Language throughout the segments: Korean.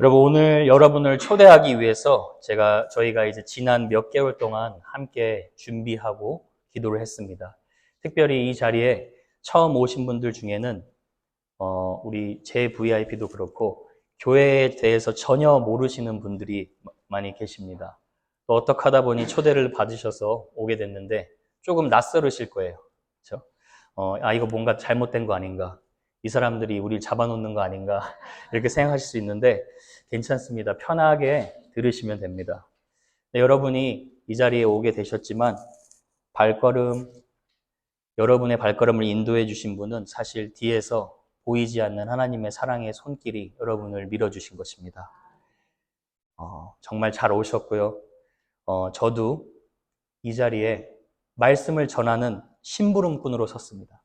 여러분, 오늘 여러분을 초대하기 위해서 저희가 이제 지난 몇 개월 동안 함께 준비하고 기도를 했습니다. 특별히 이 자리에 처음 오신 분들 중에는 우리 제 VIP도 그렇고 교회에 대해서 전혀 모르시는 분들이 많이 계십니다. 또 어떻게 하다 보니 초대를 받으셔서 오게 됐는데 조금 낯설으실 거예요. 그렇죠? 이거 뭔가 잘못된 거 아닌가? 이 사람들이 우리를 잡아놓는 거 아닌가? 이렇게 생각하실 수 있는데 괜찮습니다. 편하게 들으시면 됩니다. 네, 여러분이 이 자리에 오게 되셨지만 여러분의 발걸음을 인도해 주신 분은 사실 뒤에서 보이지 않는 하나님의 사랑의 손길이 여러분을 밀어주신 것입니다. 정말 잘 오셨고요. 저도 이 자리에 말씀을 전하는 심부름꾼으로 섰습니다.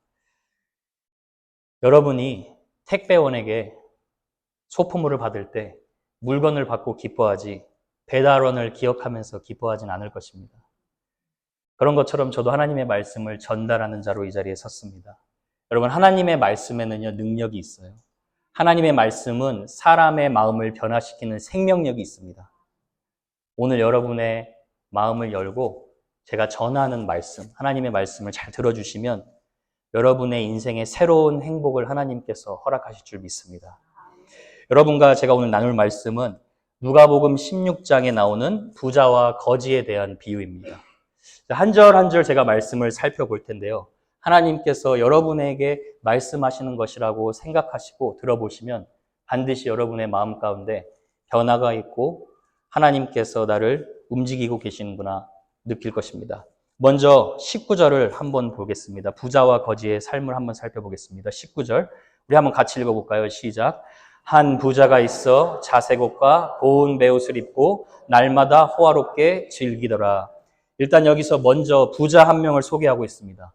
여러분이 택배원에게 소품물을 받을 때 물건을 받고 기뻐하지 배달원을 기억하면서 기뻐하진 않을 것입니다. 그런 것처럼 저도 하나님의 말씀을 전달하는 자로 이 자리에 섰습니다. 여러분, 하나님의 말씀에는요, 능력이 있어요. 하나님의 말씀은 사람의 마음을 변화시키는 생명력이 있습니다. 오늘 여러분의 마음을 열고 제가 전하는 말씀, 하나님의 말씀을 잘 들어주시면 여러분의 인생에 새로운 행복을 하나님께서 허락하실 줄 믿습니다. 여러분과 제가 오늘 나눌 말씀은 누가복음 16장에 나오는 부자와 거지에 대한 비유입니다. 한 절 한 절 제가 말씀을 살펴볼 텐데요. 하나님께서 여러분에게 말씀하시는 것이라고 생각하시고 들어보시면 반드시 여러분의 마음 가운데 변화가 있고 하나님께서 나를 움직이고 계시는구나 느낄 것입니다. 먼저 19절을 한번 보겠습니다. 부자와 거지의 삶을 한번 살펴보겠습니다. 19절 우리 한번 같이 읽어볼까요? 시작. 한 부자가 있어 자색 옷과 고운 베옷을 입고 날마다 호화롭게 즐기더라. 일단 여기서 먼저 부자 한 명을 소개하고 있습니다.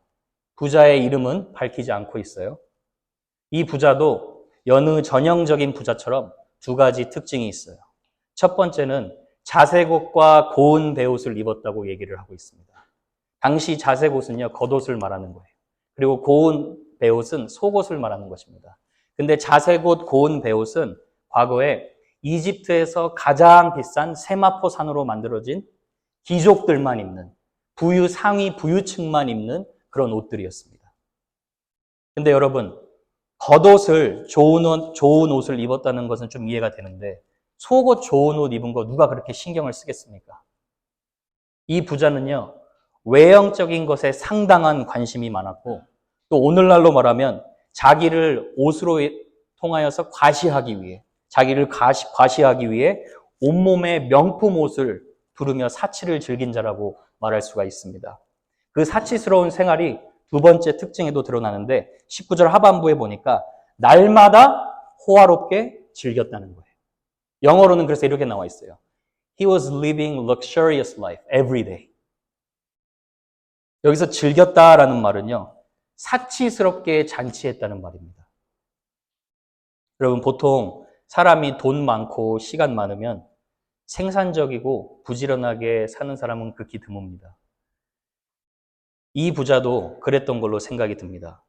부자의 이름은 밝히지 않고 있어요. 이 부자도 여느 전형적인 부자처럼 두 가지 특징이 있어요. 첫 번째는 자색 옷과 고운 베옷을 입었다고 얘기를 하고 있습니다. 당시 자색 옷은요, 겉옷을 말하는 거예요. 그리고 고운 베옷은 속옷을 말하는 것입니다. 근데 자색 옷, 고운 베옷은 과거에 이집트에서 가장 비싼 세마포산으로 만들어진 귀족들만 입는, 상위 부유층만 입는 그런 옷들이었습니다. 근데 여러분, 겉옷을, 좋은 옷을 입었다는 것은 좀 이해가 되는데 속옷 좋은 옷 입은 거 누가 그렇게 신경을 쓰겠습니까? 이 부자는요, 외형적인 것에 상당한 관심이 많았고 또 오늘날로 말하면 자기를 옷으로 통하여서 자기를 과시하기 위해 온몸에 명품 옷을 두르며 사치를 즐긴 자라고 말할 수가 있습니다. 그 사치스러운 생활이 두 번째 특징에도 드러나는데 19절 하반부에 보니까 날마다 호화롭게 즐겼다는 거예요. 영어로는 그래서 이렇게 나와 있어요. He was living luxurious life every day. 여기서 즐겼다라는 말은요, 사치스럽게 잔치했다는 말입니다. 여러분, 보통 사람이 돈 많고 시간 많으면 생산적이고 부지런하게 사는 사람은 극히 드뭅니다. 이 부자도 그랬던 걸로 생각이 듭니다.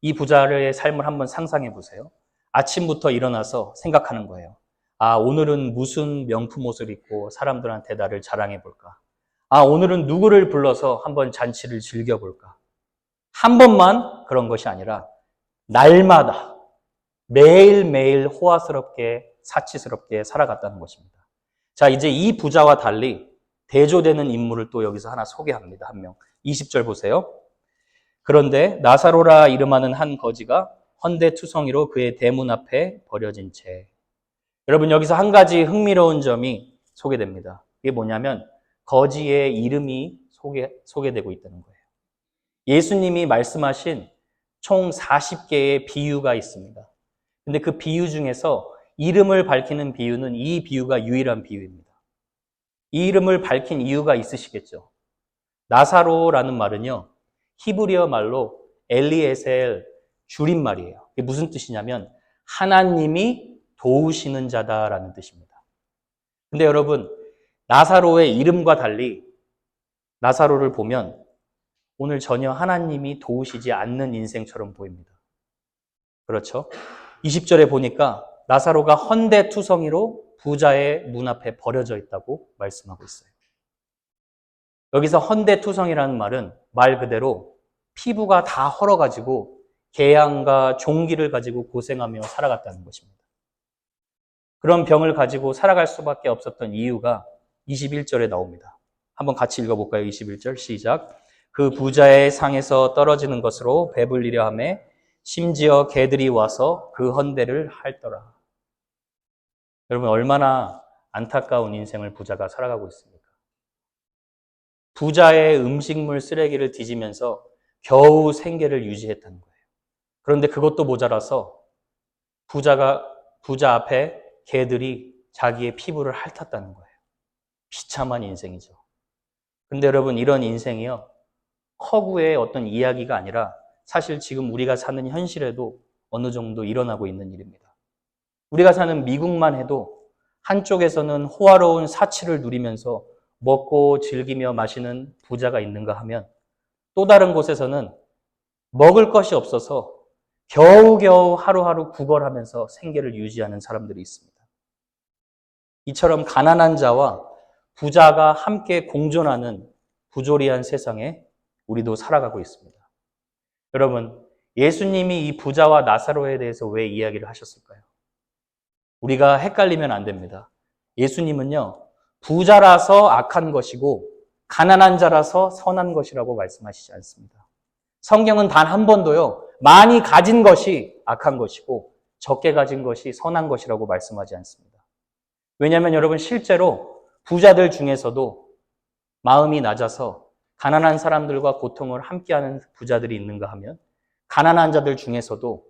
이 부자의 삶을 한번 상상해 보세요. 아침부터 일어나서 생각하는 거예요. 오늘은 무슨 명품 옷을 입고 사람들한테 나를 자랑해 볼까? 오늘은 누구를 불러서 한번 잔치를 즐겨볼까? 한 번만 그런 것이 아니라 날마다 매일매일 호화스럽게 사치스럽게 살아갔다는 것입니다. 자, 이제 이 부자와 달리 대조되는 인물을 또 여기서 하나 소개합니다. 한 명. 20절 보세요. 그런데 나사로라 이름하는 한 거지가 헌데투성이로 그의 대문 앞에 버려진 채. 여러분, 여기서 한 가지 흥미로운 점이 소개됩니다. 이게 뭐냐면 거지의 이름이 소개되고 있다는 거예요. 예수님이 말씀하신 총 40개의 비유가 있습니다. 근데 그 비유 중에서 이름을 밝히는 비유는 이 비유가 유일한 비유입니다. 이 이름을 밝힌 이유가 있으시겠죠. 나사로라는 말은요, 히브리어 말로 엘리에셀 줄임말이에요. 이게 무슨 뜻이냐면 하나님이 도우시는 자다라는 뜻입니다. 근데 여러분, 나사로의 이름과 달리 나사로를 보면 오늘 전혀 하나님이 도우시지 않는 인생처럼 보입니다. 그렇죠? 20절에 보니까 나사로가 헌데투성이로 부자의 문 앞에 버려져 있다고 말씀하고 있어요. 여기서 헌대투성이라는 말은 말 그대로 피부가 다 헐어가지고 개양과 종기를 가지고 고생하며 살아갔다는 것입니다. 그런 병을 가지고 살아갈 수밖에 없었던 이유가 21절에 나옵니다. 한번 같이 읽어볼까요? 21절 시작. 그 부자의 상에서 떨어지는 것으로 배불리려 하매 심지어 개들이 와서 그 헌대를 핥더라. 여러분 얼마나 안타까운 인생을 부자가 살아가고 있습니까? 부자의 음식물 쓰레기를 뒤지면서 겨우 생계를 유지했다는 거예요. 그런데 그것도 모자라서 부자 앞에 개들이 자기의 피부를 핥았다는 거예요. 비참한 인생이죠. 근데 여러분 이런 인생이요. 허구의 어떤 이야기가 아니라 사실 지금 우리가 사는 현실에도 어느 정도 일어나고 있는 일입니다. 우리가 사는 미국만 해도 한쪽에서는 호화로운 사치를 누리면서 먹고 즐기며 마시는 부자가 있는가 하면 또 다른 곳에서는 먹을 것이 없어서 겨우겨우 하루하루 구걸하면서 생계를 유지하는 사람들이 있습니다. 이처럼 가난한 자와 부자가 함께 공존하는 부조리한 세상에 우리도 살아가고 있습니다. 여러분, 예수님이 이 부자와 나사로에 대해서 왜 이야기를 하셨을까요? 우리가 헷갈리면 안 됩니다. 예수님은요, 부자라서 악한 것이고 가난한 자라서 선한 것이라고 말씀하시지 않습니다. 성경은 단 한 번도요, 많이 가진 것이 악한 것이고 적게 가진 것이 선한 것이라고 말씀하지 않습니다. 왜냐하면 여러분 실제로 부자들 중에서도 마음이 낮아서 가난한 사람들과 고통을 함께하는 부자들이 있는가 하면 가난한 자들 중에서도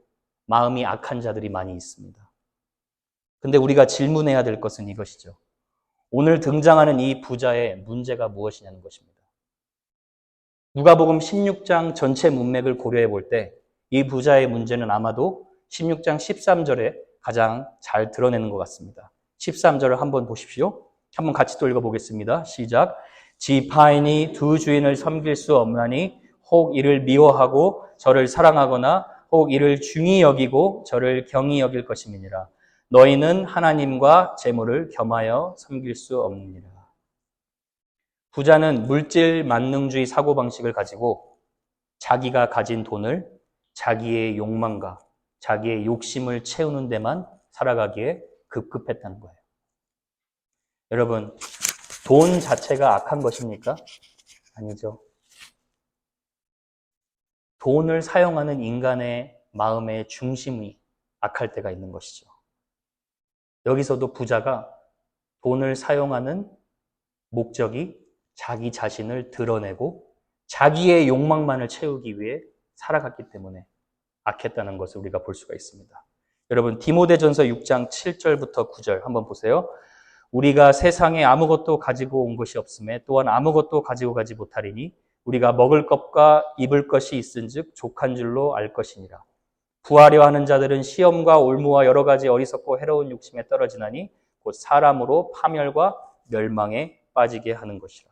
마음이 악한 자들이 많이 있습니다. 근데 우리가 질문해야 될 것은 이것이죠. 오늘 등장하는 이 부자의 문제가 무엇이냐는 것입니다. 누가복음 16장 전체 문맥을 고려해 볼 때 이 부자의 문제는 아마도 16장 13절에 가장 잘 드러내는 것 같습니다. 13절을 한번 보십시오. 한번 같이 또 읽어보겠습니다. 시작. 지파인이 두 주인을 섬길 수 없나니 혹 이를 미워하고 저를 사랑하거나 혹 이를 중히 여기고 저를 경히 여길 것임이니라. 너희는 하나님과 재물을 겸하여 섬길 수 없느니라. 부자는 물질 만능주의 사고방식을 가지고 자기가 가진 돈을 자기의 욕망과 자기의 욕심을 채우는 데만 살아가기에 급급했다는 거예요. 여러분, 돈 자체가 악한 것입니까? 아니죠. 돈을 사용하는 인간의 마음의 중심이 악할 때가 있는 것이죠. 여기서도 부자가 돈을 사용하는 목적이 자기 자신을 드러내고 자기의 욕망만을 채우기 위해 살아갔기 때문에 악했다는 것을 우리가 볼 수가 있습니다. 여러분, 디모데전서 6장 7절부터 9절 한번 보세요. 우리가 세상에 아무것도 가지고 온 것이 없음에 또한 아무것도 가지고 가지 못하리니 우리가 먹을 것과 입을 것이 있은즉 족한 줄로 알 것이니라. 구하려 하는 자들은 시험과 올무와 여러 가지 어리석고 해로운 욕심에 떨어지나니 곧 사람으로 파멸과 멸망에 빠지게 하는 것이라.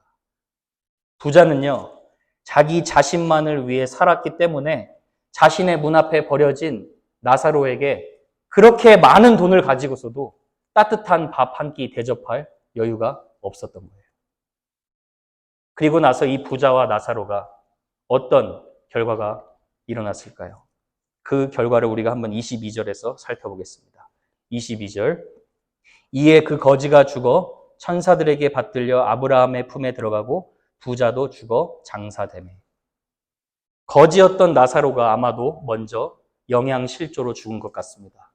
부자는요, 자기 자신만을 위해 살았기 때문에 자신의 문 앞에 버려진 나사로에게 그렇게 많은 돈을 가지고서도 따뜻한 밥 한 끼 대접할 여유가 없었던 거예요. 그리고 나서 이 부자와 나사로가 어떤 결과가 일어났을까요? 그 결과를 우리가 한번 22절에서 살펴보겠습니다. 22절. 이에 그 거지가 죽어 천사들에게 받들려 아브라함의 품에 들어가고 부자도 죽어 장사되매. 거지였던 나사로가 아마도 먼저 영양실조로 죽은 것 같습니다.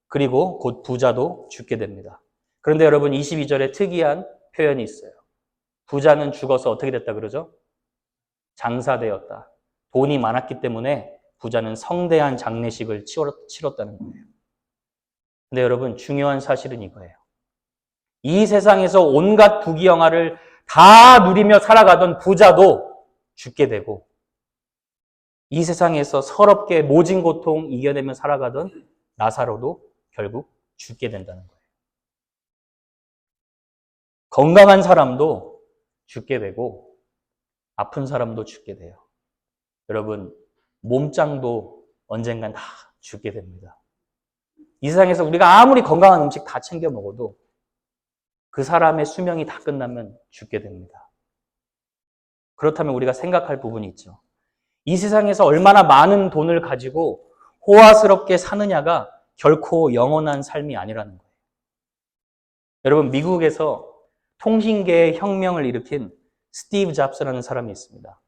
그리고 곧 부자도 죽게 됩니다. 그런데 여러분 22절에 특이한 표현이 있어요. 부자는 죽어서 어떻게 됐다 그러죠? 장사되었다. 돈이 많았기 때문에 부자는 성대한 장례식을 치렀다는 거예요. 근데 여러분 중요한 사실은 이거예요. 이 세상에서 온갖 부귀영화를 다 누리며 살아가던 부자도 죽게 되고 이 세상에서 서럽게 모진 고통 이겨내며 살아가던 나사로도 결국 죽게 된다는 거예요. 건강한 사람도 죽게 되고 아픈 사람도 죽게 돼요. 여러분 몸짱도 언젠간 다 죽게 됩니다. 이 세상에서 우리가 아무리 건강한 음식 다 챙겨 먹어도 그 사람의 수명이 다 끝나면 죽게 됩니다. 그렇다면 우리가 생각할 부분이 있죠. 이 세상에서 얼마나 많은 돈을 가지고 호화스럽게 사느냐가 결코 영원한 삶이 아니라는 거예요. 여러분, 미국에서 통신계의 혁명을 일으킨 스티브 잡스라는 사람이 있습니다.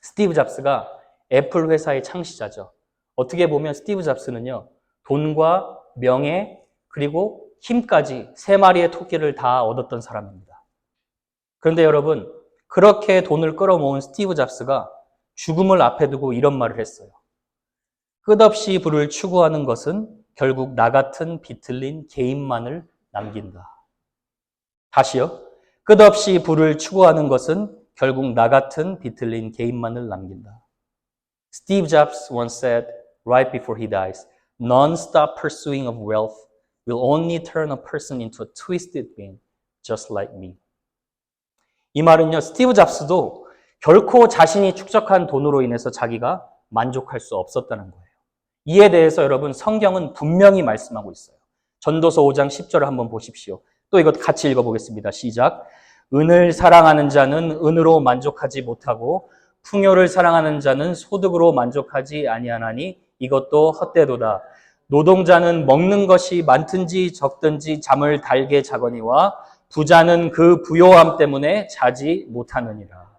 스티브 잡스가 애플 회사의 창시자죠. 어떻게 보면 스티브 잡스는요, 돈과 명예 그리고 힘까지 세 마리의 토끼를 다 얻었던 사람입니다. 그런데 여러분, 그렇게 돈을 끌어모은 스티브 잡스가 죽음을 앞에 두고 이런 말을 했어요. 끝없이 부를 추구하는 것은 결국 나 같은 비틀린 개인만을 남긴다. 다시요. 끝없이 부를 추구하는 것은 결국 나 같은 비틀린 개인만을 남긴다. Steve Jobs once said, right before he dies, non-stop pursuing of wealth will only turn a person into a twisted being, just like me. 이 말은요, 스티브 잡스도 결코 자신이 축적한 돈으로 인해서 자기가 만족할 수 없었다는 거예요. 이에 대해서 여러분, 성경은 분명히 말씀하고 있어요. 전도서 5장 10절을 한번 보십시오. 또 이것 같이 읽어보겠습니다. 시작. 은을 사랑하는 자는 은으로 만족하지 못하고 풍요를 사랑하는 자는 소득으로 만족하지 아니하나니 이것도 헛되도다. 노동자는 먹는 것이 많든지 적든지 잠을 달게 자거니와 부자는 그 부요함 때문에 자지 못하느니라.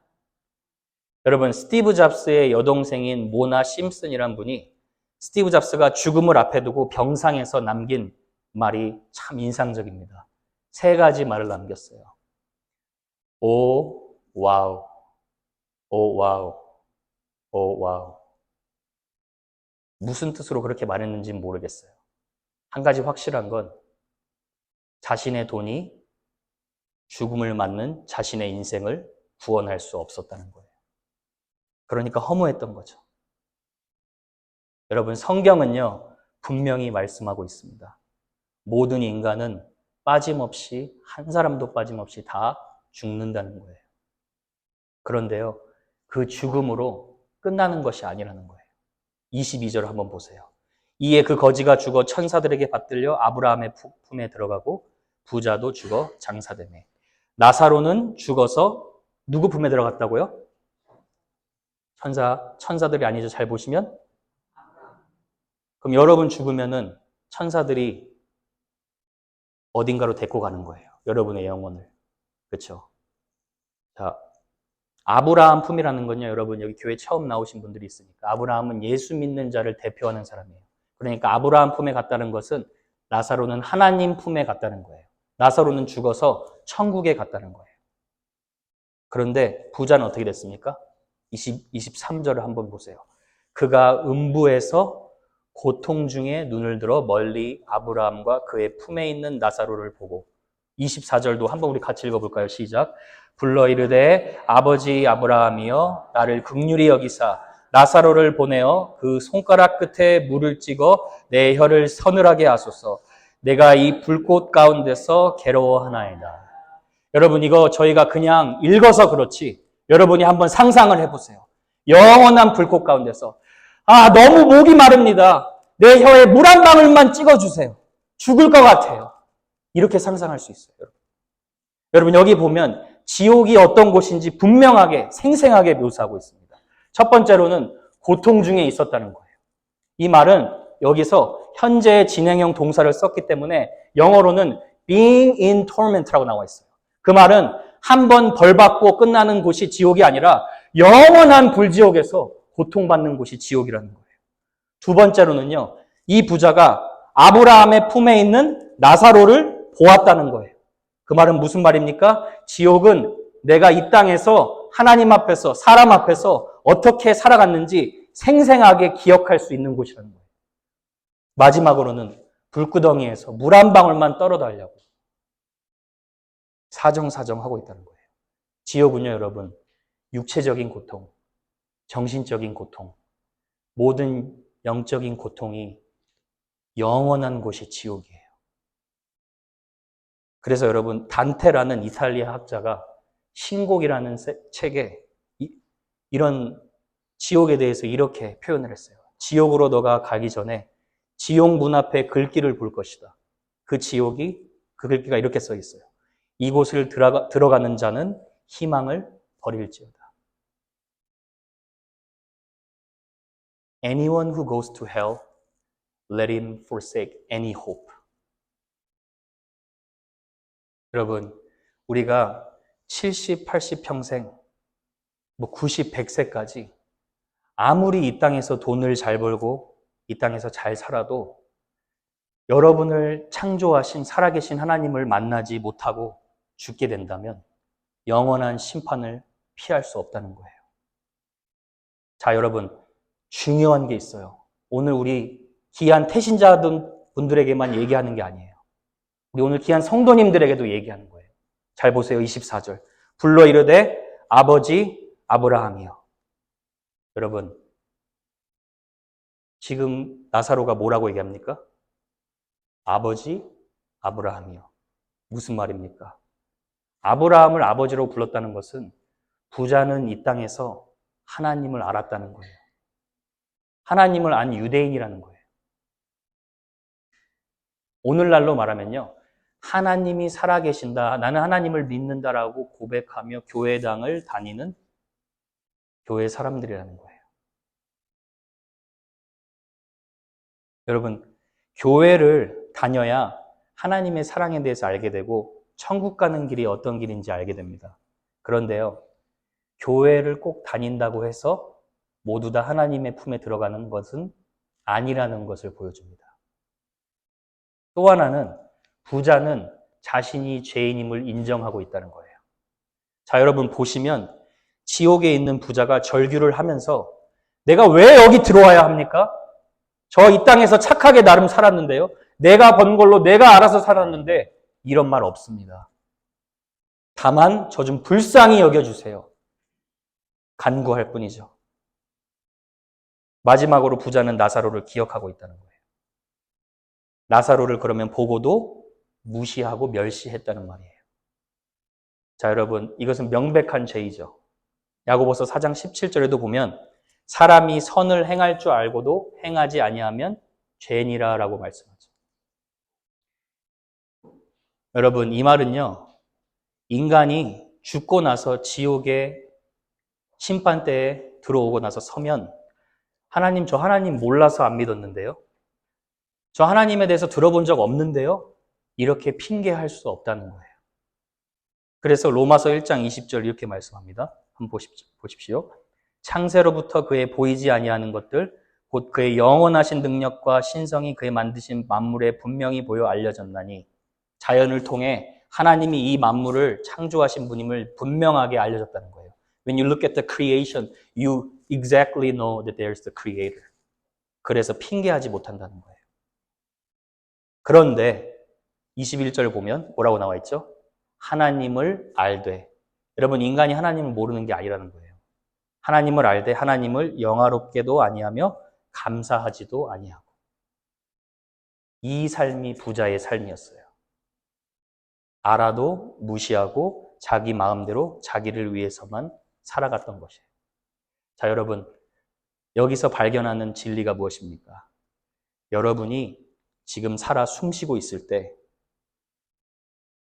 여러분, 스티브 잡스의 여동생인 모나 심슨이란 분이 스티브 잡스가 죽음을 앞에 두고 병상에서 남긴 말이 참 인상적입니다. 세 가지 말을 남겼어요. 오, 와우. 오, 와우. 오, 와우. 무슨 뜻으로 그렇게 말했는지는 모르겠어요. 한 가지 확실한 건 자신의 돈이 죽음을 맞는 자신의 인생을 구원할 수 없었다는 거예요. 그러니까 허무했던 거죠. 여러분, 성경은요, 분명히 말씀하고 있습니다. 모든 인간은 빠짐없이, 한 사람도 빠짐없이 다 죽는다는 거예요. 그런데요, 그 죽음으로 끝나는 것이 아니라는 거예요. 22절을 한번 보세요. 이에 그 거지가 죽어 천사들에게 받들려 아브라함의 품에 들어가고 부자도 죽어 장사되매. 나사로는 죽어서 누구 품에 들어갔다고요? 천사들이 아니죠. 잘 보시면. 그럼 여러분 죽으면은 천사들이 어딘가로 데리고 가는 거예요. 여러분의 영혼을. 그렇죠? 자, 아브라함 품이라는 건요, 여러분 여기 교회 처음 나오신 분들이 있으니까 아브라함은 예수 믿는 자를 대표하는 사람이에요. 그러니까 아브라함 품에 갔다는 것은 나사로는 하나님 품에 갔다는 거예요. 나사로는 죽어서 천국에 갔다는 거예요. 그런데 부자는 어떻게 됐습니까? 23절을 한번 보세요. 그가 음부에서 고통 중에 눈을 들어 멀리 아브라함과 그의 품에 있는 나사로를 보고 24절도 한번 우리 같이 읽어볼까요? 시작. 불러 이르되 아버지 아브라함이여 나를 긍휼히 여기사 나사로를 보내어 그 손가락 끝에 물을 찍어 내 혀를 서늘하게 하소서. 내가 이 불꽃 가운데서 괴로워하나이다. 여러분 이거 저희가 그냥 읽어서 그렇지 여러분이 한번 상상을 해보세요. 영원한 불꽃 가운데서 너무 목이 마릅니다. 내 혀에 물 한 방울만 찍어주세요. 죽을 것 같아요. 이렇게 상상할 수 있어요. 여러분 여기 보면 지옥이 어떤 곳인지 분명하게 생생하게 묘사하고 있습니다. 첫 번째로는 고통 중에 있었다는 거예요. 이 말은 여기서 현재 진행형 동사를 썼기 때문에 영어로는 being in torment라고 나와 있어요. 그 말은 한 번 벌받고 끝나는 곳이 지옥이 아니라 영원한 불지옥에서 고통받는 곳이 지옥이라는 거예요. 두 번째로는요, 이 부자가 아브라함의 품에 있는 나사로를 보았다는 거예요. 그 말은 무슨 말입니까? 지옥은 내가 이 땅에서 하나님 앞에서 사람 앞에서 어떻게 살아갔는지 생생하게 기억할 수 있는 곳이라는 거예요. 마지막으로는 불구덩이에서 물 한 방울만 떨어달라고 사정사정하고 있다는 거예요. 지옥은요, 여러분, 육체적인 고통, 정신적인 고통, 모든 영적인 고통이 영원한 곳이 지옥이에요. 그래서 여러분, 단테라는 이탈리아 학자가 신곡이라는 책에 이런 지옥에 대해서 이렇게 표현을 했어요. 지옥으로 너가 가기 전에 지옥 문 앞에 글귀를 볼 것이다. 그 글귀가 이렇게 써 있어요. 이곳을 들어가는 자는 희망을 버릴지어다. Anyone who goes to hell, let him forsake any hope. 여러분, 우리가 70, 80 평생, 90, 100세까지 아무리 이 땅에서 돈을 잘 벌고 이 땅에서 잘 살아도 여러분을 창조하신 살아계신 하나님을 만나지 못하고 죽게 된다면 영원한 심판을 피할 수 없다는 거예요. 자, 여러분, 중요한 게 있어요. 오늘 우리 귀한 태신자분들에게만 얘기하는 게 아니에요. 우리 오늘 귀한 성도님들에게도 얘기하는 거예요. 잘 보세요. 24절. 불러 이르되 아버지 아브라함이여. 여러분, 지금 나사로가 뭐라고 얘기합니까? 아버지 아브라함이요. 무슨 말입니까? 아브라함을 아버지로 불렀다는 것은 부자는 이 땅에서 하나님을 알았다는 거예요. 하나님을 안 유대인이라는 거예요. 오늘날로 말하면요, 하나님이 살아계신다, 나는 하나님을 믿는다라고 고백하며 교회당을 다니는 교회 사람들이라는 거예요. 여러분, 교회를 다녀야 하나님의 사랑에 대해서 알게 되고 천국 가는 길이 어떤 길인지 알게 됩니다. 그런데요, 교회를 꼭 다닌다고 해서 모두 다 하나님의 품에 들어가는 것은 아니라는 것을 보여줍니다. 또 하나는 부자는 자신이 죄인임을 인정하고 있다는 거예요. 자, 여러분 보시면 지옥에 있는 부자가 절규를 하면서 내가 왜 여기 들어와야 합니까? 저 이 땅에서 착하게 나름 살았는데요. 내가 번 걸로 내가 알아서 살았는데 이런 말 없습니다. 다만 저 좀 불쌍히 여겨주세요. 간구할 뿐이죠. 마지막으로 부자는 나사로를 기억하고 있다는 거예요. 나사로를 그러면 보고도 무시하고 멸시했다는 말이에요. 자, 여러분, 이것은 명백한 죄이죠. 야고보서 4장 17절에도 보면 사람이 선을 행할 줄 알고도 행하지 아니하면 죄니라라고 말씀하죠. 여러분, 이 말은요, 인간이 죽고 나서 지옥의 심판대에 들어오고 나서 서면 하나님, 저 하나님 몰라서 안 믿었는데요. 저 하나님에 대해서 들어본 적 없는데요. 이렇게 핑계할 수 없다는 거예요. 그래서 로마서 1장 20절 이렇게 말씀합니다. 한번 보십시오. 창세로부터 그의 보이지 아니하는 것들, 곧 그의 영원하신 능력과 신성이 그의 만드신 만물에 분명히 보여 알려졌나니 자연을 통해 하나님이 이 만물을 창조하신 분임을 분명하게 알려졌다는 거예요. When you look at the creation, you exactly know that there's the creator. 그래서 핑계하지 못한다는 거예요. 그런데 21절 보면 뭐라고 나와 있죠? 하나님을 알되. 여러분, 인간이 하나님을 모르는 게 아니라는 거예요. 하나님을 알되 하나님을 영화롭게도 아니하며 감사하지도 아니하고. 이 삶이 부자의 삶이었어요. 알아도 무시하고 자기 마음대로 자기를 위해서만 살아갔던 것이에요. 자, 여러분, 여기서 발견하는 진리가 무엇입니까? 여러분이 지금 살아 숨쉬고 있을 때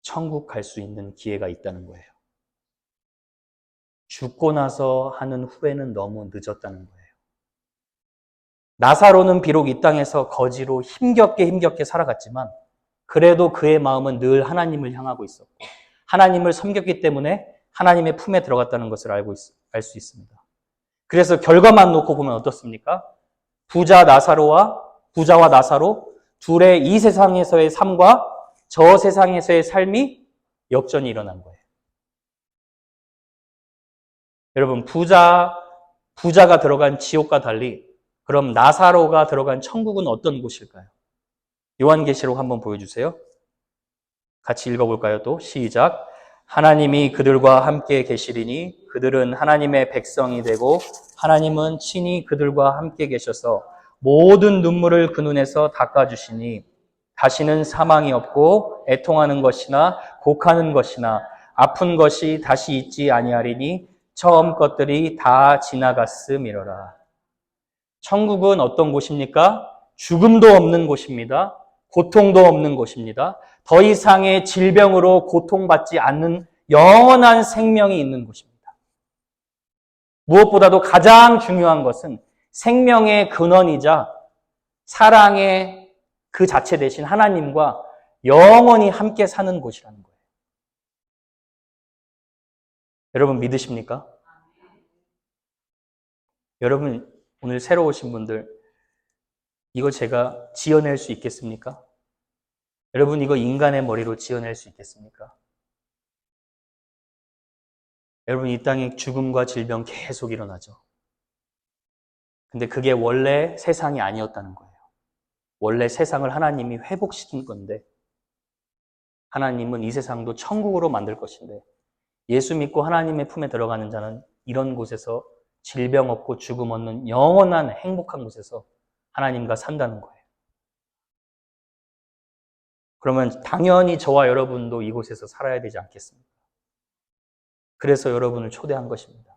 천국 갈 수 있는 기회가 있다는 거예요. 죽고 나서 하는 후회는 너무 늦었다는 거예요. 나사로는 비록 이 땅에서 거지로 힘겹게 살아갔지만 그래도 그의 마음은 늘 하나님을 향하고 있었고 하나님을 섬겼기 때문에 하나님의 품에 들어갔다는 것을 알 수 있습니다. 그래서 결과만 놓고 보면 어떻습니까? 부자와 나사로 둘의 이 세상에서의 삶과 저 세상에서의 삶이 역전이 일어난 거예요. 여러분, 부자가 들어간 지옥과 달리 그럼 나사로가 들어간 천국은 어떤 곳일까요? 요한계시록 한번 보여주세요. 같이 읽어볼까요? 또 시작. 하나님이 그들과 함께 계시리니 그들은 하나님의 백성이 되고 하나님은 친히 그들과 함께 계셔서 모든 눈물을 그 눈에서 닦아주시니 다시는 사망이 없고 애통하는 것이나 곡하는 것이나 아픈 것이 다시 있지 아니하리니 처음 것들이 다 지나갔음이로라. 천국은 어떤 곳입니까? 죽음도 없는 곳입니다. 고통도 없는 곳입니다. 더 이상의 질병으로 고통받지 않는 영원한 생명이 있는 곳입니다. 무엇보다도 가장 중요한 것은 생명의 근원이자 사랑의 그 자체 되신 하나님과 영원히 함께 사는 곳이라는 거예요. 여러분 믿으십니까? 여러분 오늘 새로 오신 분들 이거 제가 지어낼 수 있겠습니까? 여러분 이거 인간의 머리로 지어낼 수 있겠습니까? 여러분 이 땅에 죽음과 질병 계속 일어나죠. 근데 그게 원래 세상이 아니었다는 거예요. 원래 세상을 하나님이 회복시킨 건데 하나님은 이 세상도 천국으로 만들 것인데 예수 믿고 하나님의 품에 들어가는 자는 이런 곳에서 질병 없고 죽음 없는 영원한 행복한 곳에서 하나님과 산다는 거예요. 그러면 당연히 저와 여러분도 이곳에서 살아야 되지 않겠습니까? 그래서 여러분을 초대한 것입니다.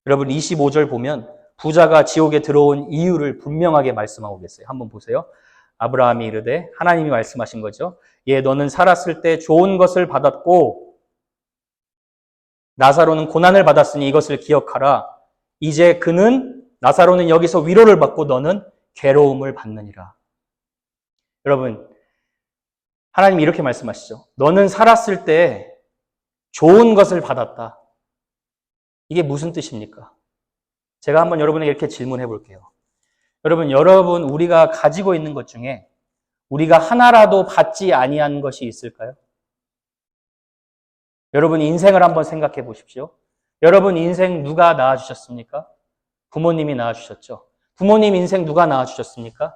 여러분 25절 보면 부자가 지옥에 들어온 이유를 분명하게 말씀하고 계세요. 한번 보세요. 아브라함이 이르되 하나님이 말씀하신 거죠. 예, 너는 살았을 때 좋은 것을 받았고 나사로는 고난을 받았으니 이것을 기억하라. 이제 나사로는 여기서 위로를 받고 너는 괴로움을 받느니라. 여러분 하나님이 이렇게 말씀하시죠. 너는 살았을 때 좋은 것을 받았다. 이게 무슨 뜻입니까? 제가 한번 여러분에게 이렇게 질문해 볼게요. 여러분 우리가 가지고 있는 것 중에 우리가 하나라도 받지 아니한 것이 있을까요? 여러분 인생을 한번 생각해 보십시오. 여러분 인생 누가 낳아주셨습니까? 부모님이 낳아주셨죠. 부모님 인생 누가 낳아주셨습니까?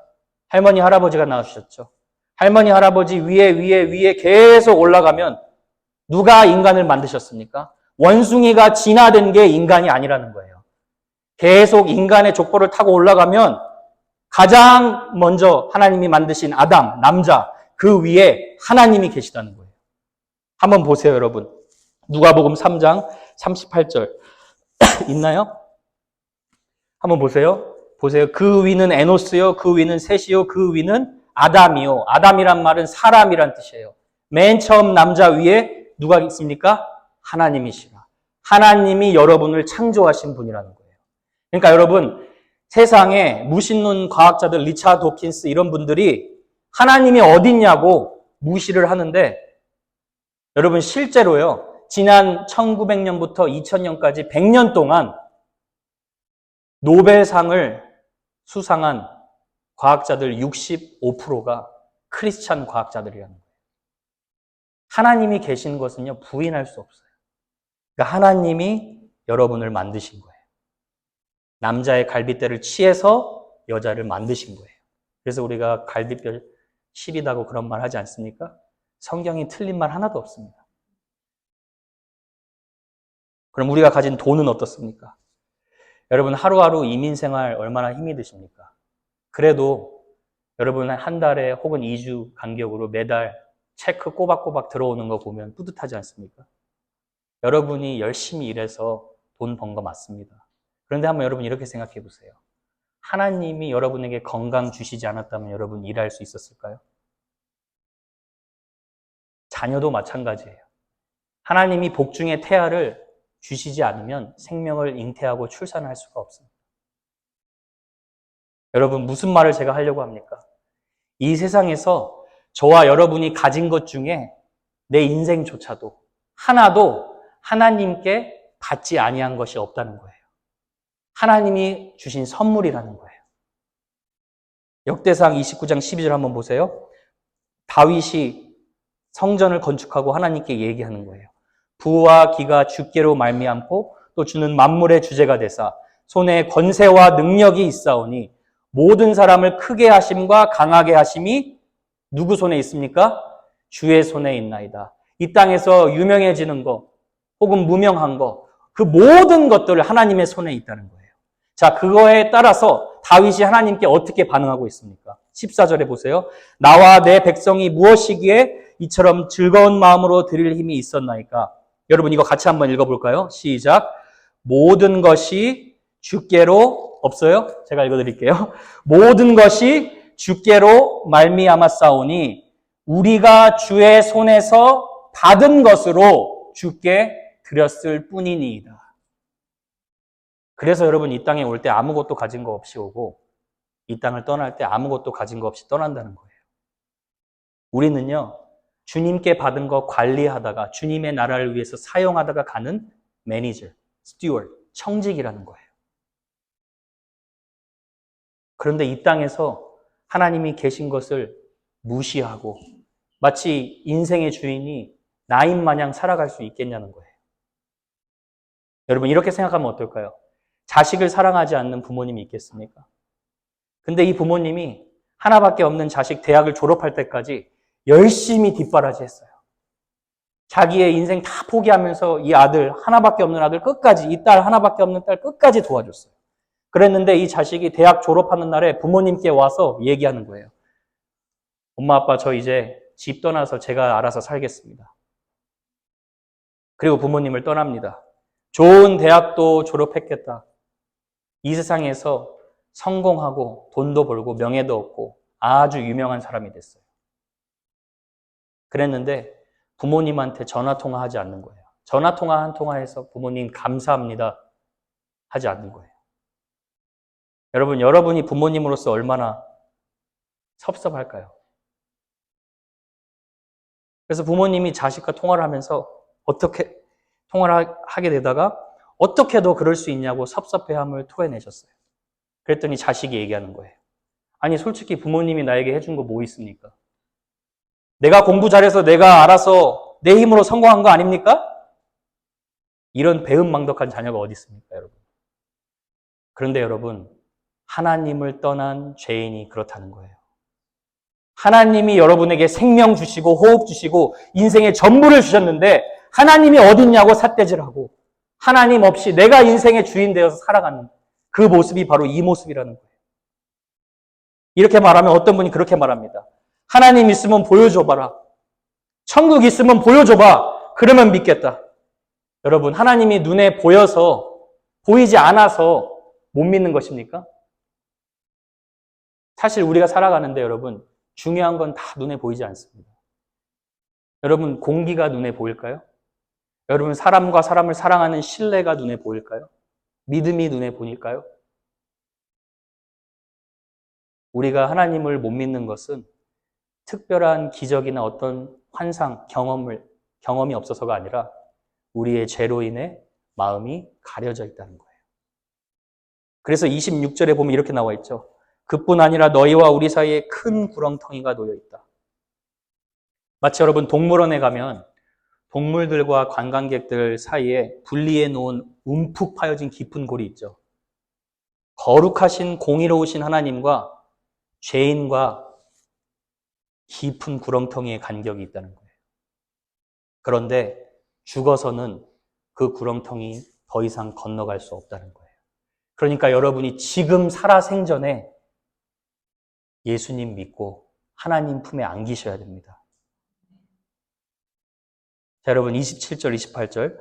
할머니, 할아버지가 낳아주셨죠. 할머니, 할아버지 위에 계속 올라가면 누가 인간을 만드셨습니까? 원숭이가 진화된 게 인간이 아니라는 거예요. 계속 인간의 족보를 타고 올라가면 가장 먼저 하나님이 만드신 아담, 남자, 그 위에 하나님이 계시다는 거예요. 한번 보세요, 여러분. 누가복음 3장 38절 있나요? 한번 보세요. 그 위는 에노스요, 그 위는 셋이요, 그 위는 아담이요. 아담이란 말은 사람이란 뜻이에요. 맨 처음 남자 위에 누가 있습니까? 하나님이시라. 하나님이 여러분을 창조하신 분이라는 거예요. 그러니까 여러분 세상에 무신론 과학자들 리차드 도킨스 이런 분들이 하나님이 어딨냐고 무시를 하는데 여러분 실제로요. 지난 1900년부터 2000년까지 100년 동안 노벨상을 수상한 과학자들 65%가 크리스찬 과학자들이라는 거예요. 하나님이 계신 것은요, 부인할 수 없어요. 그러니까 하나님이 여러분을 만드신 거예요. 남자의 갈빗대를 취해서 여자를 만드신 거예요. 그래서 우리가 갈빗뼈 시리다고 그런 말 하지 않습니까? 성경이 틀린 말 하나도 없습니다. 그럼 우리가 가진 돈은 어떻습니까? 여러분 하루하루 이민생활 얼마나 힘이 드십니까? 그래도 여러분 한 달에 혹은 2주 간격으로 매달 체크 꼬박꼬박 들어오는 거 보면 뿌듯하지 않습니까? 여러분이 열심히 일해서 돈 번 거 맞습니다. 그런데 한번 여러분 이렇게 생각해 보세요. 하나님이 여러분에게 건강 주시지 않았다면 여러분 일할 수 있었을까요? 자녀도 마찬가지예요. 하나님이 복중의 태아를 주시지 않으면 생명을 잉태하고 출산할 수가 없습니다. 여러분 무슨 말을 제가 하려고 합니까? 이 세상에서 저와 여러분이 가진 것 중에 내 인생조차도 하나도 하나님께 받지 아니한 것이 없다는 거예요. 하나님이 주신 선물이라는 거예요. 역대상 29장 12절 한번 보세요. 다윗이 성전을 건축하고 하나님께 얘기하는 거예요. 부와 기가 주께로 말미암고 또 주는 만물의 주제가 되사 손에 권세와 능력이 있사오니 모든 사람을 크게 하심과 강하게 하심이 누구 손에 있습니까? 주의 손에 있나이다. 이 땅에서 유명해지는 거 혹은 무명한 거 그 모든 것들을 하나님의 손에 있다는 거예요. 자, 그거에 따라서 다윗이 하나님께 어떻게 반응하고 있습니까? 14절에 보세요. 나와 내 백성이 무엇이기에 이처럼 즐거운 마음으로 드릴 힘이 있었나이까? 여러분 이거 같이 한번 읽어볼까요? 시작. 모든 것이 주께로 없어요? 제가 읽어드릴게요. 모든 것이 주께로 말미암았사오니 우리가 주의 손에서 받은 것으로 주께 드렸을 뿐이니이다. 그래서 여러분 이 땅에 올 때 아무것도 가진 거 없이 오고 이 땅을 떠날 때 아무것도 가진 거 없이 떠난다는 거예요. 우리는요, 주님께 받은 거 관리하다가 주님의 나라를 위해서 사용하다가 가는 매니저, 스튜어드, 청직이라는 거예요. 그런데 이 땅에서 하나님이 계신 것을 무시하고 마치 인생의 주인이 나인 마냥 살아갈 수 있겠냐는 거예요. 여러분 이렇게 생각하면 어떨까요? 자식을 사랑하지 않는 부모님이 있겠습니까? 근데 이 부모님이 하나밖에 없는 자식 대학을 졸업할 때까지 열심히 뒷바라지 했어요. 자기의 인생 다 포기하면서 이 아들, 하나밖에 없는 아들 끝까지, 이 딸, 하나밖에 없는 딸 끝까지 도와줬어요. 그랬는데 이 자식이 대학 졸업하는 날에 부모님께 와서 얘기하는 거예요. 엄마, 아빠, 저 이제 집 떠나서 제가 알아서 살겠습니다. 그리고 부모님을 떠납니다. 좋은 대학도 졸업했겠다. 이 세상에서 성공하고 돈도 벌고 명예도 얻고 아주 유명한 사람이 됐어요. 그랬는데 부모님한테 전화통화하지 않는 거예요. 전화통화 한 통화해서 부모님 감사합니다 하지 않는 거예요. 여러분, 여러분이 부모님으로서 얼마나 섭섭할까요? 그래서 부모님이 자식과 통화를 하면서 어떻게 통화를 하게 되다가 어떻게 너 그럴 수 있냐고 섭섭해함을 토해내셨어요. 그랬더니 자식이 얘기하는 거예요. 아니 솔직히 부모님이 나에게 해준 거 뭐 있습니까? 내가 공부 잘해서 내가 알아서 내 힘으로 성공한 거 아닙니까? 이런 배은망덕한 자녀가 어디 있습니까, 여러분? 그런데 여러분, 하나님을 떠난 죄인이 그렇다는 거예요. 하나님이 여러분에게 생명 주시고 호흡 주시고 인생의 전부를 주셨는데 하나님이 어딨냐고 삿대질하고 하나님 없이 내가 인생의 주인 되어서 살아가는 그 모습이 바로 이 모습이라는 거예요. 이렇게 말하면 어떤 분이 그렇게 말합니다. 하나님 있으면 보여줘봐라. 천국 있으면 보여줘봐. 그러면 믿겠다. 여러분, 하나님이 눈에 보여서 보이지 않아서 못 믿는 것입니까? 사실 우리가 살아가는데 여러분, 중요한 건 다 눈에 보이지 않습니다. 여러분, 공기가 눈에 보일까요? 여러분, 사람과 사람을 사랑하는 신뢰가 눈에 보일까요? 믿음이 눈에 보일까요? 우리가 하나님을 못 믿는 것은 특별한 기적이나 어떤 환상, 경험이 없어서가 아니라 우리의 죄로 인해 마음이 가려져 있다는 거예요. 그래서 26절에 보면 이렇게 나와 있죠. 그뿐 아니라 너희와 우리 사이에 큰 구렁텅이가 놓여 있다. 마치 여러분 동물원에 가면 동물들과 관광객들 사이에 분리해 놓은 움푹 파여진 깊은 골이 있죠. 거룩하신 공의로우신 하나님과 죄인과 깊은 구렁텅이의 간격이 있다는 거예요. 그런데 죽어서는 그 구렁텅이 더 이상 건너갈 수 없다는 거예요. 그러니까 여러분이 지금 살아생전에 예수님 믿고 하나님 품에 안기셔야 됩니다. 자, 여러분 27절, 28절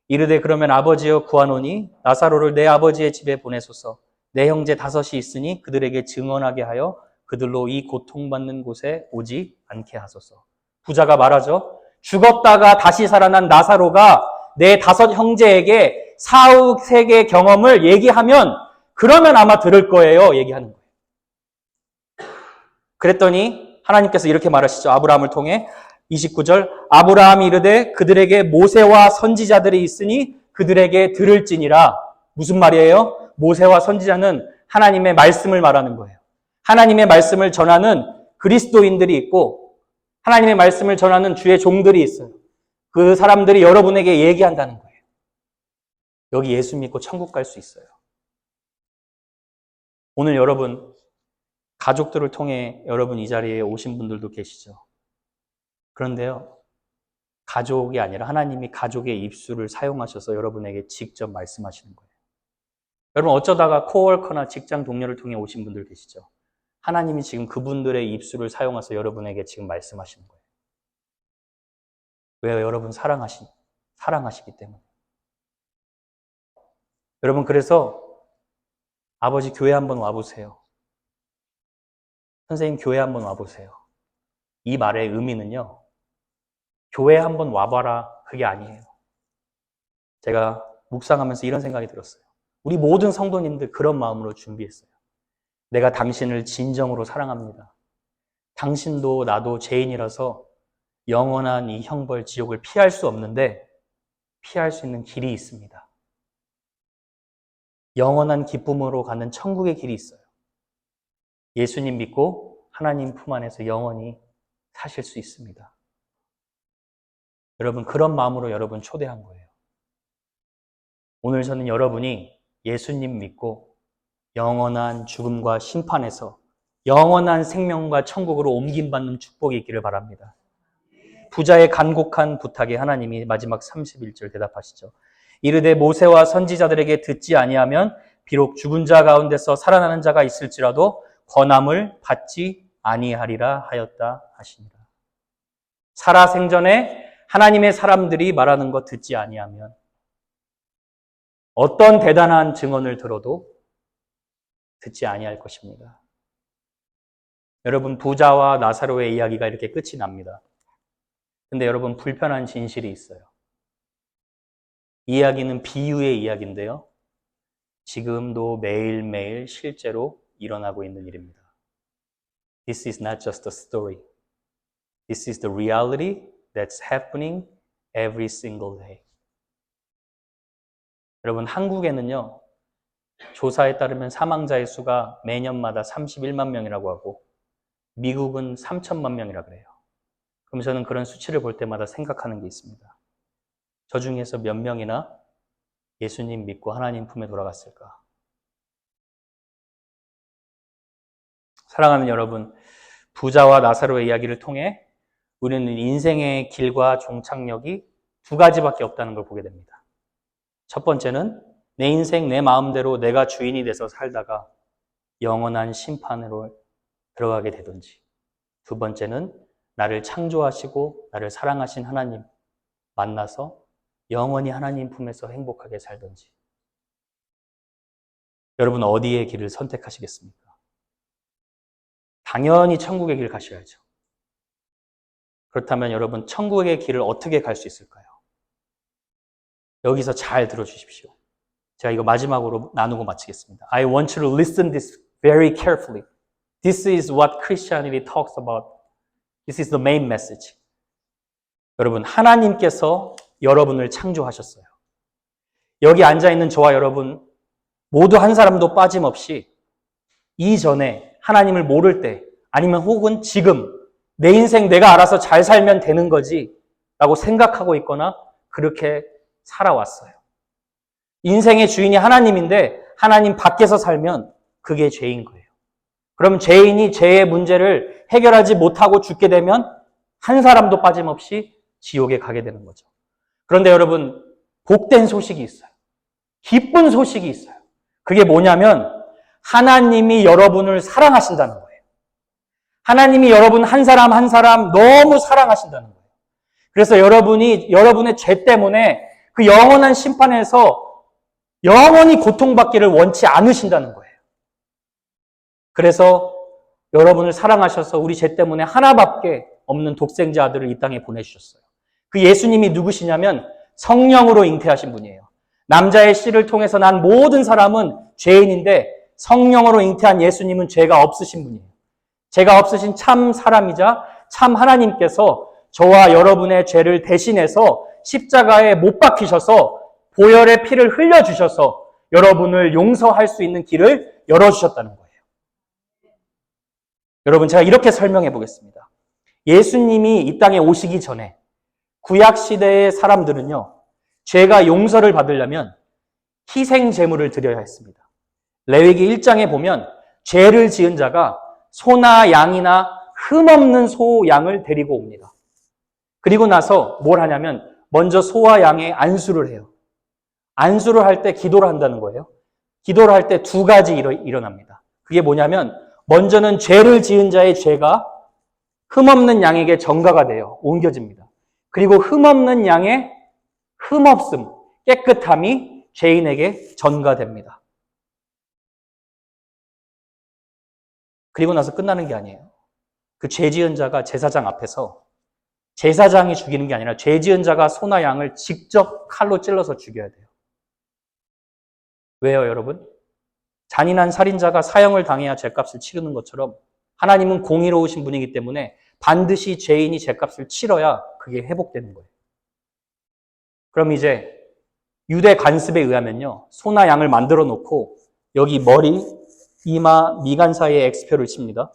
이르되 그러면 아버지여 구하노니 나사로를 내 아버지의 집에 보내소서. 내 형제 5이 있으니 그들에게 증언하게 하여 그들로 이 고통받는 곳에 오지 않게 하소서. 부자가 말하죠. 죽었다가 다시 살아난 나사로가 내 5 형제에게 사후 세계 경험을 얘기하면 그러면 아마 들을 거예요. 얘기하는 거예요. 그랬더니 하나님께서 이렇게 말하시죠. 아브라함을 통해 29절 아브라함이 이르되 그들에게 모세와 선지자들이 있으니 그들에게 들을지니라. 무슨 말이에요? 모세와 선지자는 하나님의 말씀을 말하는 거예요. 하나님의 말씀을 전하는 그리스도인들이 있고 하나님의 말씀을 전하는 주의 종들이 있어요. 그 사람들이 여러분에게 얘기한다는 거예요. 여기 예수 믿고 천국 갈 수 있어요. 오늘 여러분 가족들을 통해 여러분 이 자리에 오신 분들도 계시죠. 그런데요, 가족이 아니라 하나님이 가족의 입술을 사용하셔서 여러분에게 직접 말씀하시는 거예요. 여러분 어쩌다가 코워커나 직장 동료를 통해 오신 분들 계시죠. 하나님이 지금 그분들의 입술을 사용해서 여러분에게 지금 말씀하시는 거예요. 왜요? 여러분 사랑하시기 때문에. 여러분 그래서 아버지 교회 한번 와보세요. 선생님, 교회 한번 와보세요. 이 말의 의미는요, 교회 한번 와봐라, 그게 아니에요. 제가 묵상하면서 이런 생각이 들었어요. 우리 모든 성도님들 그런 마음으로 준비했어요. 내가 당신을 진정으로 사랑합니다. 당신도 나도 죄인이라서 영원한 이 형벌 지옥을 피할 수 없는데 피할 수 있는 길이 있습니다. 영원한 기쁨으로 가는 천국의 길이 있어요. 예수님 믿고 하나님 품 안에서 영원히 사실 수 있습니다. 여러분, 그런 마음으로 여러분 초대한 거예요. 오늘 저는 여러분이 예수님 믿고 영원한 죽음과 심판에서 영원한 생명과 천국으로 옮김받는 축복이 있기를 바랍니다. 부자의 간곡한 부탁에 하나님이 마지막 31절 대답하시죠. 이르되 모세와 선지자들에게 듣지 아니하면 비록 죽은 자 가운데서 살아나는 자가 있을지라도 권함을 받지 아니하리라 하였다 하시니라. 살아생전에 하나님의 사람들이 말하는 것 듣지 아니하면 어떤 대단한 증언을 들어도 듣지 아니할 것입니다. 여러분, 부자와 나사로의 이야기가 이렇게 끝이 납니다. 근데 여러분, 불편한 진실이 있어요. 이 이야기는 비유의 이야기인데요. 지금도 매일매일 실제로 일어나고 있는 일입니다. This is not just a story. This is the reality that's happening every single day. 여러분, 한국에는요, 조사에 따르면 사망자의 수가 매년마다 31만 명이라고 하고 미국은 3천만 명이라 그래요. 그럼 저는 그런 수치를 볼 때마다 생각하는 게 있습니다. 저 중에서 몇 명이나 예수님 믿고 하나님 품에 돌아갔을까? 사랑하는 여러분, 부자와 나사로의 이야기를 통해 우리는 인생의 길과 종착역이 두 가지밖에 없다는 걸 보게 됩니다. 첫 번째는 내 인생 내 마음대로 내가 주인이 돼서 살다가 영원한 심판으로 들어가게 되든지, 두 번째는 나를 창조하시고 나를 사랑하신 하나님 만나서 영원히 하나님 품에서 행복하게 살든지. 여러분, 어디의 길을 선택하시겠습니까? 당연히 천국의 길 가셔야죠. 그렇다면 여러분, 천국의 길을 어떻게 갈 수 있을까요? 여기서 잘 들어주십시오. 제가 이거 마지막으로 나누고 마치겠습니다. I want you to listen this very carefully. This is what Christianity talks about. This is the main message. 여러분, 하나님께서 여러분을 창조하셨어요. 여기 앉아있는 저와 여러분 모두 한 사람도 빠짐없이 이전에 하나님을 모를 때 아니면 혹은 지금 내 인생 내가 알아서 잘 살면 되는 거지 라고 생각하고 있거나 그렇게 살아왔어요. 인생의 주인이 하나님인데 하나님 밖에서 살면 그게 죄인 거예요. 그럼 죄인이 죄의 문제를 해결하지 못하고 죽게 되면 한 사람도 빠짐없이 지옥에 가게 되는 거죠. 그런데 여러분, 복된 소식이 있어요. 기쁜 소식이 있어요. 그게 뭐냐면 하나님이 여러분을 사랑하신다는 거예요. 하나님이 여러분 한 사람 한 사람 너무 사랑하신다는 거예요. 그래서 여러분이 여러분의 죄 때문에 그 영원한 심판에서 영원히 고통받기를 원치 않으신다는 거예요. 그래서 여러분을 사랑하셔서 우리 죄 때문에 하나밖에 없는 독생자 아들을 이 땅에 보내주셨어요. 그 예수님이 누구시냐면 성령으로 잉태하신 분이에요. 남자의 씨를 통해서 난 모든 사람은 죄인인데 성령으로 잉태한 예수님은 죄가 없으신 분이에요. 죄가 없으신 참 사람이자 참 하나님께서 저와 여러분의 죄를 대신해서 십자가에 못 박히셔서 보혈의 피를 흘려주셔서 여러분을 용서할 수 있는 길을 열어주셨다는 거예요. 여러분, 제가 이렇게 설명해 보겠습니다. 예수님이 이 땅에 오시기 전에 구약시대의 사람들은요, 죄가 용서를 받으려면 희생 제물을 드려야 했습니다. 레위기 1장에 보면 죄를 지은 자가 소나 양이나 흠없는 소, 양을 데리고 옵니다. 그리고 나서 뭘 하냐면 먼저 소와 양의 안수를 해요. 안수를 할 때 기도를 한다는 거예요. 기도를 할 때 두 가지 일어납니다. 그게 뭐냐면 먼저는 죄를 지은 자의 죄가 흠없는 양에게 전가가 돼요. 옮겨집니다. 그리고 흠없는 양의 흠없음, 깨끗함이 죄인에게 전가됩니다. 그리고 나서 끝나는 게 아니에요. 그 죄 지은 자가 제사장 앞에서 제사장이 죽이는 게 아니라 죄 지은 자가 소나 양을 직접 칼로 찔러서 죽여야 돼요. 왜요, 여러분? 잔인한 살인자가 사형을 당해야 죄값을 치르는 것처럼 하나님은 공의로우신 분이기 때문에 반드시 죄인이 죄값을 치러야 그게 회복되는 거예요. 그럼 이제 유대 관습에 의하면요, 소나 양을 만들어 놓고 여기 머리, 이마, 미간 사이에 X표를 칩니다.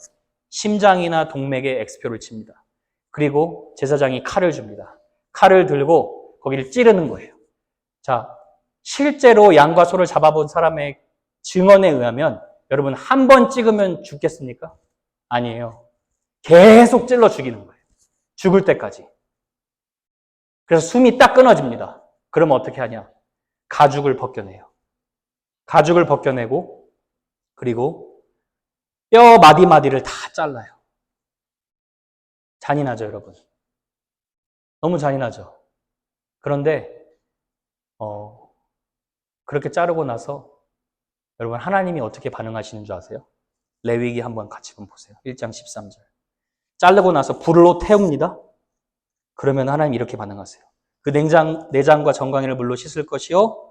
심장이나 동맥에 X표를 칩니다. 그리고 제사장이 칼을 줍니다. 칼을 들고 거기를 찌르는 거예요. 자, 실제로 양과 소를 잡아본 사람의 증언에 의하면 여러분 한 번 찍으면 죽겠습니까? 아니에요. 계속 찔러 죽이는 거예요. 죽을 때까지. 그래서 숨이 딱 끊어집니다. 그러면 어떻게 하냐? 가죽을 벗겨내요. 가죽을 벗겨내고 그리고 뼈 마디마디를 다 잘라요. 잔인하죠, 여러분? 너무 잔인하죠? 그런데 그렇게 자르고 나서 여러분 하나님이 어떻게 반응하시는 줄 아세요? 레위기 한번 같이 보세요. 1장 13절. 자르고 나서 불로 태웁니다. 그러면 하나님 이렇게 반응하세요. 그 내장과 정강이를 물로 씻을 것이요.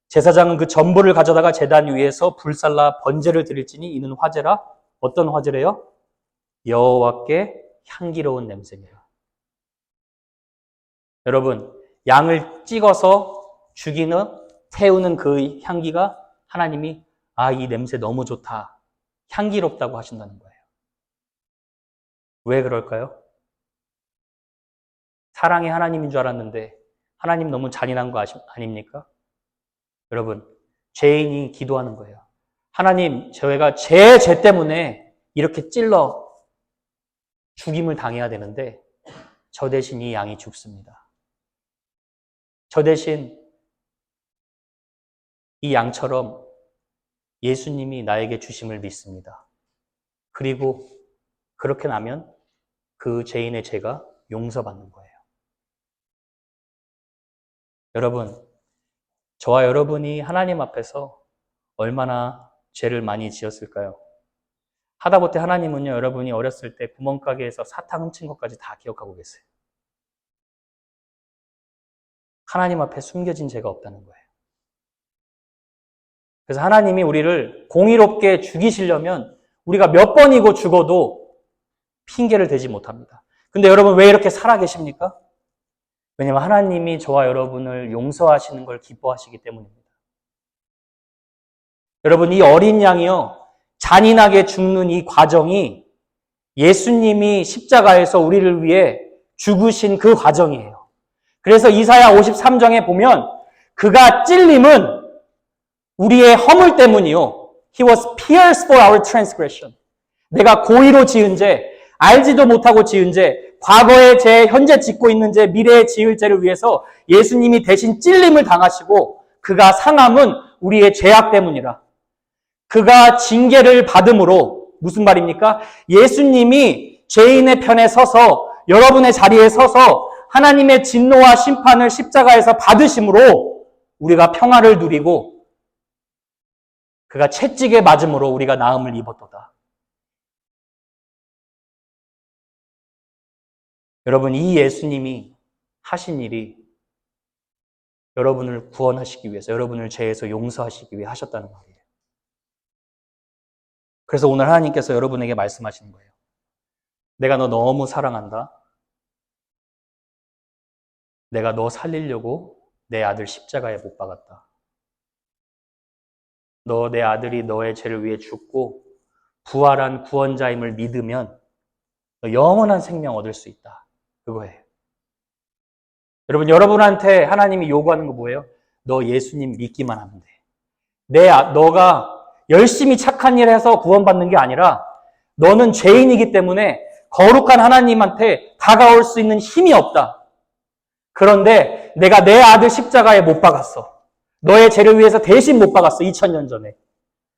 제사장은 그 전부를 가져다가 제단 위에서 불살라 번제를 드릴지니 이는 화제라. 어떤 화제래요? 여호와께 향기로운 냄새니라. 여러분, 양을 찍어서 죽이는, 태우는 그 향기가 하나님이 이 냄새 너무 좋다. 향기롭다고 하신다는 거예요. 왜 그럴까요? 사랑의 하나님인 줄 알았는데 하나님 너무 잔인한 거 아닙니까? 여러분, 죄인이 기도하는 거예요. 하나님, 저희가 제 죄 때문에 이렇게 찔러 죽임을 당해야 되는데 저 대신 이 양이 죽습니다. 저 대신 이 양처럼 예수님이 나에게 주심을 믿습니다. 그리고 그렇게 나면 그 죄인의 죄가 용서받는 거예요. 여러분, 저와 여러분이 하나님 앞에서 얼마나 죄를 많이 지었을까요? 하다못해 하나님은요, 여러분이 어렸을 때 구멍가게에서 사탕 훔친 것까지 다 기억하고 계세요. 하나님 앞에 숨겨진 죄가 없다는 거예요. 그래서 하나님이 우리를 공의롭게 죽이시려면 우리가 몇 번이고 죽어도 핑계를 대지 못합니다. 근데 여러분 왜 이렇게 살아계십니까? 왜냐하면 하나님이 저와 여러분을 용서하시는 걸 기뻐하시기 때문입니다. 여러분, 이 어린 양이요, 잔인하게 죽는 이 과정이 예수님이 십자가에서 우리를 위해 죽으신 그 과정이에요. 그래서 이사야 53장에 보면 그가 찔림은 우리의 허물 때문이요. He was pierced for our transgression. 내가 고의로 지은 죄, 알지도 못하고 지은 죄, 과거의 죄, 현재 짓고 있는 죄, 미래에 지을 죄를 위해서 예수님이 대신 찔림을 당하시고 그가 상함은 우리의 죄악 때문이라. 그가 징계를 받음으로 무슨 말입니까? 예수님이 죄인의 편에 서서 여러분의 자리에 서서 하나님의 진노와 심판을 십자가에서 받으심으로 우리가 평화를 누리고 그가 채찍에 맞음으로 우리가 나음을 입었도다. 여러분, 이 예수님이 하신 일이 여러분을 구원하시기 위해서, 여러분을 죄에서 용서하시기 위해 하셨다는 말이에요. 그래서 오늘 하나님께서 여러분에게 말씀하시는 거예요. 내가 너 너무 사랑한다. 내가 너 살리려고 내 아들 십자가에 못 박았다. 너 내 아들이 너의 죄를 위해 죽고 부활한 구원자임을 믿으면 너 영원한 생명 얻을 수 있다. 그거예요. 여러분, 여러분한테 하나님이 요구하는 거 뭐예요? 너 예수님 믿기만 하면 돼. 너가 열심히 착한 일 해서 구원받는 게 아니라 너는 죄인이기 때문에 거룩한 하나님한테 다가올 수 있는 힘이 없다. 그런데 내가 내 아들 십자가에 못 박았어. 너의 죄를 위해서 대신 못 박았어. 2000년 전에.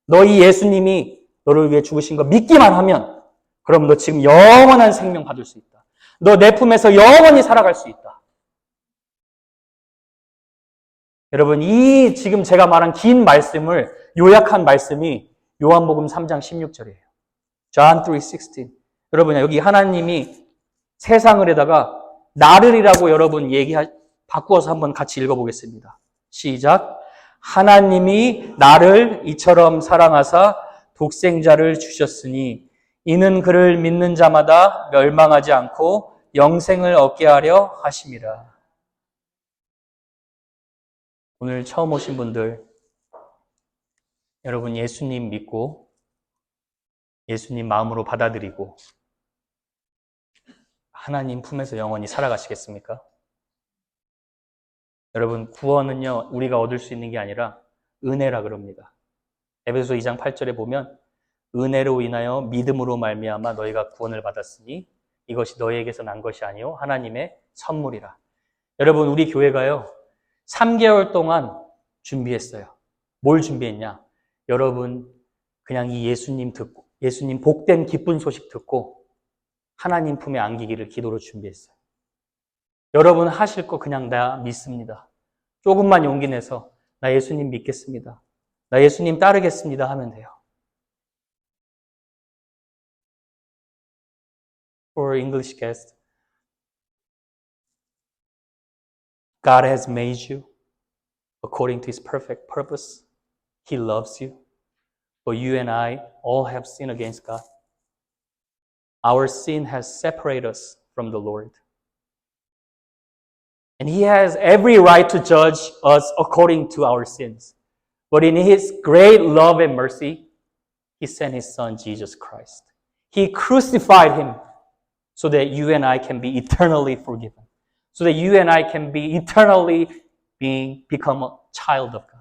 너희 예수님이 너를 위해 죽으신 거 믿기만 하면 그럼 너 지금 영원한 생명 받을 수 있다. 너 내 품에서 영원히 살아갈 수 있다. 여러분, 이 지금 제가 말한 긴 말씀을 요약한 말씀이 요한복음 3장 16절이에요. John 3:16. 여러분, 여기 하나님이 세상을 에다가 나를이라고 여러분 바꾸어서 한번 같이 읽어보겠습니다. 시작. 하나님이 나를 이처럼 사랑하사 독생자를 주셨으니 이는 그를 믿는 자마다 멸망하지 않고 영생을 얻게 하려 하심이라. 오늘 처음 오신 분들, 여러분 예수님 믿고 예수님 마음으로 받아들이고 하나님 품에서 영원히 살아가시겠습니까? 여러분, 구원은요, 우리가 얻을 수 있는 게 아니라 은혜라 그럽니다. 에베소서 2장 8절에 보면 은혜로 인하여 믿음으로 말미암아 너희가 구원을 받았으니 이것이 너희에게서 난 것이 아니요 하나님의 선물이라. 여러분, 우리 교회가요 3개월 동안 준비했어요. 뭘 준비했냐? 여러분 그냥 이 예수님 듣고 예수님 복된 기쁜 소식 듣고 하나님 품에 안기기를 기도로 준비했어요. 여러분 하실 거 그냥 나 믿습니다. 조금만 용기 내서 나 예수님 믿겠습니다. 나 예수님 따르겠습니다 하면 돼요. For English guests, God has made you according to His perfect purpose. He loves you. But you and I all have sinned against God. Our sin has separated us from the Lord. And He has every right to judge us according to our sins. But in His great love and mercy, He sent His Son, Jesus Christ. He crucified Him so that you and I can be eternally forgiven. So that you and I can be eternally become a child of God.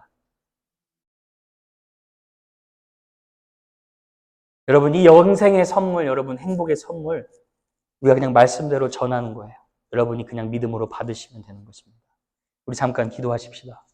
여러분, 이 영생의 선물, 여러분 행복의 선물, 우리가 그냥 말씀대로 전하는 거예요. 여러분이 그냥 믿음으로 받으시면 되는 것입니다. 우리 잠깐 기도하십시다.